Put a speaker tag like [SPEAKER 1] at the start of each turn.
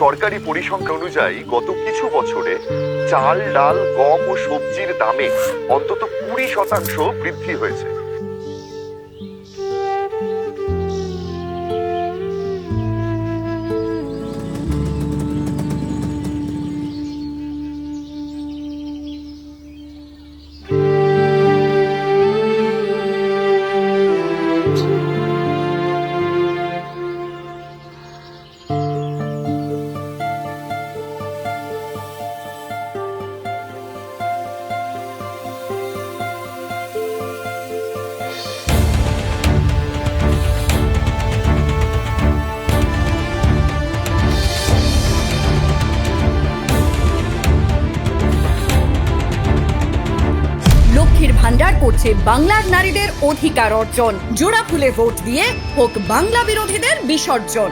[SPEAKER 1] সরকারি পরিসংখ্যান অনুযায়ী গত কিছু বছরে চাল, ডাল, গম ও সবজির দামে অন্তত 20% বৃদ্ধি হয়েছে।
[SPEAKER 2] লক্ষ্মীর ভান্ডার করছে বাংলার নারীদের অধিকার অর্জন। জোড়া ফুলে ভোট দিয়ে হোক বাংলা বিরোধীদের বিসর্জন।